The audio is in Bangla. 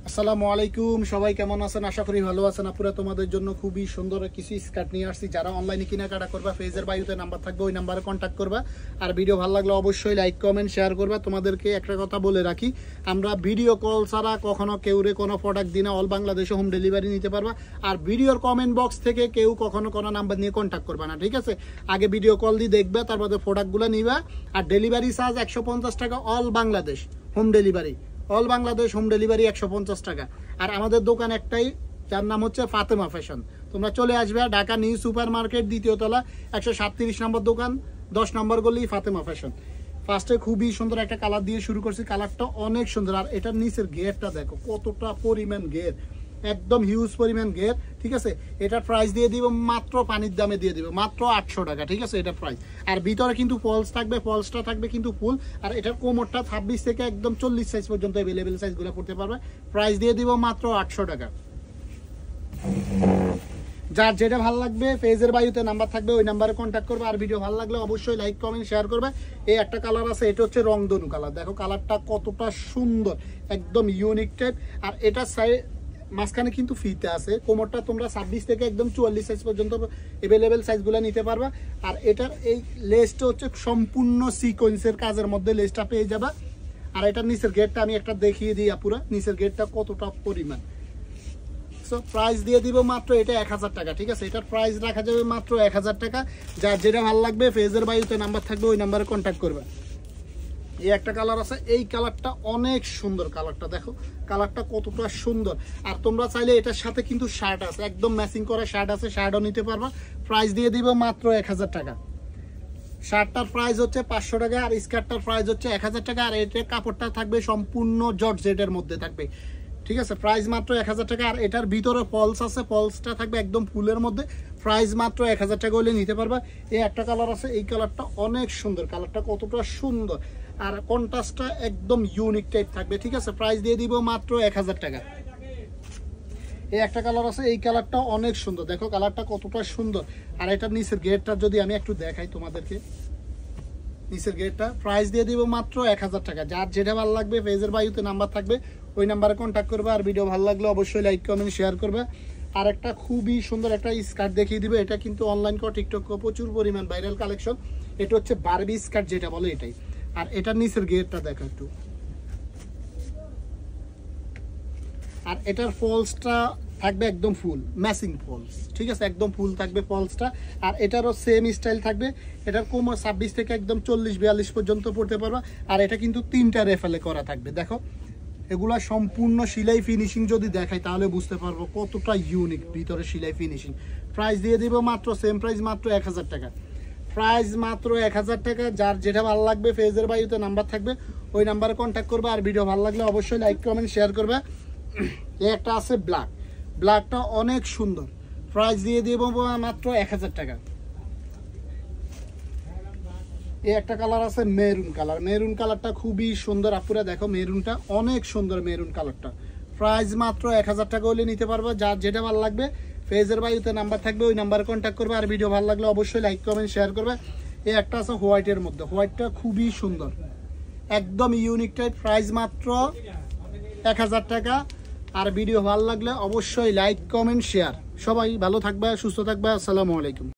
আসসালামু আলাইকুম, সবাই কেমন আছেন? আশা করি ভালো আছেন। আপুরা তোমাদের জন্য খুবই সুন্দর কিছু স্কার্ট নিয়ে আসছি। যারা অনলাইনে কেনাকাটা করবা, ফেজের বায়ুতে নাম্বার থাকবে, ওই নাম্বারে কন্ট্যাক্ট করবা। আর ভিডিও ভালো লাগলে অবশ্যই লাইক কমেন্ট শেয়ার করবা। তোমাদেরকে একটা কথা বলে রাখি, আমরা ভিডিও কল ছাড়া কখনো কেউরে কোনো প্রোডাক্ট দিই না। অল বাংলাদেশে হোম ডেলিভারি নিতে পারবা। আর ভিডিওর কমেন্ট বক্স থেকে কেউ কখনো কোনো নাম্বার নিয়ে কন্ট্যাক্ট করবা না, ঠিক আছে? আগে ভিডিও কল দিয়ে দেখবে, তারপরে প্রোডাক্টগুলো নিবা। আর ডেলিভারি চার্জ 150 টাকা, all Bangladesh home delivery. All Bangladesh home delivery 150 টাকা। আর আমাদের দোকান একটাই, যার নাম হচ্ছে ফাতেমা ফ্যাশন। তোমরা চলে আসবে ঢাকা নিউ সুপার মার্কেট, দ্বিতীয় তলা, 137 নম্বর দোকান, 10 নম্বর গলি, ফাতেমা ফ্যাশন। ফার্স্টে খুবই সুন্দর একটা কালার দিয়ে শুরু করছি। কালারটা অনেক সুন্দর। আর এটার নিচের গেরটা দেখো কতটা পরিমাণ গের, একদম হিউজ পরিমাণ গের, ঠিক আছে? এটার প্রাইস দিয়ে দিব মাত্র, পানির দামে দিয়ে দিব মাত্র 800 টাকা, ঠিক আছে? এটার প্রাইস। আর ভিতরে কিন্তু ফলস থাকবে, ফলসটা থাকবে কিন্তু ফুল। আর এটার কোমরটা 26 থেকে একদম 40 সাইজ পর্যন্ত অ্যাভেলেবেল সাইজগুলো পড়তে পারবে। প্রাইস দিয়ে দিব মাত্র 800 টাকা। যার যেটা ভালো লাগবে, ফেজের বায়ুতে নাম্বার থাকবে, ওই নাম্বারে কন্ট্যাক্ট করবে। আর ভিডিও ভালো লাগলে অবশ্যই লাইক কমেন্ট শেয়ার করবে। এই একটা কালার আছে, এটা হচ্ছে রংধনু কালার। দেখো কালারটা কতটা সুন্দর, একদম ইউনিক টাইপ। আর এটা মাঝখানে কিন্তু ফিতে আছে। কোমরটা তোমরা 26 থেকে একদম 44 সাইজ পর্যন্ত অ্যাভেলেবেল সাইজগুলো নিতে পারবা। আর এটার এই লেসটা হচ্ছে সম্পূর্ণ সিকোয়েন্সের কাজের মধ্যে লেসটা পেয়ে যাবা। আর এটার নিচের গেটটা আমি একটা দেখিয়ে দিই আপুরা, নিচের গেটটা কতটা পরিমাণ। সো প্রাইস দিয়ে দিব মাত্র এটা 1000 টাকা, ঠিক আছে? এটার প্রাইস রাখা যাবে মাত্র 1000 টাকা। যার যেটা ভালো লাগবে, ফেজের বায়ুতে নাম্বার থাকবে, ওই নাম্বারে কন্ট্যাক্ট করবে। এই একটা কালার আছে, এই কালারটা অনেক সুন্দর। কালারটা দেখো, কালারটা কতটা সুন্দর। আর তোমরা চাইলে এটার সাথে কিন্তু শার্ট আছে, একদম ম্যাচিং করা শার্ট আছে, শার্টও নিতে পারবা। প্রাইস দিয়ে দিব মাত্র 1000 টাকা। শার্টটার প্রাইস হচ্ছে 500 টাকা, আর স্কার্টটার প্রাইস হচ্ছে 1000 টাকা। আর এটার কাপড়টা থাকবে সম্পূর্ণ জর্জেটের মধ্যে থাকবে, ঠিক আছে? প্রাইস মাত্র 1000 টাকা। আর এটার ভিতরে ফলস আছে, ফলসটা থাকবে একদম ফুলের মধ্যে। প্রাইস মাত্র 1000 টাকা হলে নিতে পারবা। এই একটা কালার আছে, এই কালারটা অনেক সুন্দর। কালারটা কতটা সুন্দর, আর কন্ট্রাস্টটা একদম ইউনিক টাইপ থাকবে, ঠিক আছে? প্রাইস দিয়ে দিব মাত্র 1000 টাকা। এই একটা কালার আছে, এই কালারটা অনেক সুন্দর। দেখো কালারটা কতটা সুন্দর। আর এটার নিচের গেটটা যদি আমি একটু দেখাই তোমাদেরকে, নিচের গেটটা প্রাইস দিয়ে দিব মাত্র 1000 টাকা। যার যেটা ভালো লাগবে, ফেজের বায়ুতে নাম্বার থাকবে, ওই নাম্বারে কন্ট্যাক্ট করবে। আর ভিডিও ভালো লাগলে অবশ্যই লাইক কমেন্ট শেয়ার করবে। আর একটা খুবই সুন্দর একটা স্কার্ট দেখিয়ে দিবে। এটা কিন্তু অনলাইন কো, টিকটক কো প্রচুর পরিমাণ ভাইরাল কালেকশন। এটা হচ্ছে বারবি স্কার্ট যেটা বলে, এটাই। আর এটার নিচের গেটটা দেখো একটু। আর এটার ফলসটা থাকবে একদম ফুল ম্যাচিং ফলস, ঠিক আছে? একদম ফুল থাকবে ফলসটা। আর এটারও সেম স্টাইল থাকবে। এটার কোমর 26 থেকে একদম 40-42 পর্যন্ত পড়তে পারবা। আর এটা কিন্তু 3টা রেফেলে করা থাকবে। দেখো এগুলা সম্পূর্ণ সেলাই ফিনিশিং যদি দেখাই তাহলে বুঝতে পারবো কতটা ইউনিক ভিতরে সেলাই ফিনিশিং। প্রাইস দিয়ে দিব মাত্র, সেম প্রাইস মাত্র 1000 টাকা। প্রাইস মাত্র 1000 টাকা। যার যেটা ভালো লাগবে, ফেজের বায়ুতে নাম্বার থাকবে, ওই নাম্বারে কন্ট্যাক্ট করবে। আর ভিডিও ভালো লাগলে অবশ্যই লাইক কমেন্ট শেয়ার করবে। এই একটা আছে ব্ল্যাক, ব্ল্যাকটা অনেক সুন্দর। প্রাইস দিয়ে দিব মাত্র 1000 টাকা। এই একটা কালার আছে মেরুন কালার, মেরুন কালারটা খুবই সুন্দর। আপুরা দেখো মেরুনটা অনেক সুন্দর, মেরুন কালারটা। প্রাইস মাত্র 1000 টাকা হলে নিতে পারবো। যার যেটা ভালো লাগবে, ফেজের বায়ুতে নাম্বার থাকবে, ওই নাম্বারে কন্ট্যাক্ট করবে। আর ভিডিও ভালো লাগলে অবশ্যই লাইক কমেন্ট শেয়ার করবে। এই একটা আছে হোয়াইটের মধ্যে, হোয়াইটটা খুবই সুন্দর, একদম ইউনিক টাইপ। প্রাইস মাত্র 1000 টাকা। আর ভিডিও ভালো লাগলে অবশ্যই লাইক কমেন্ট শেয়ার। সবাই ভালো থাকবে, সুস্থ থাকবে। আসসালামু আলাইকুম।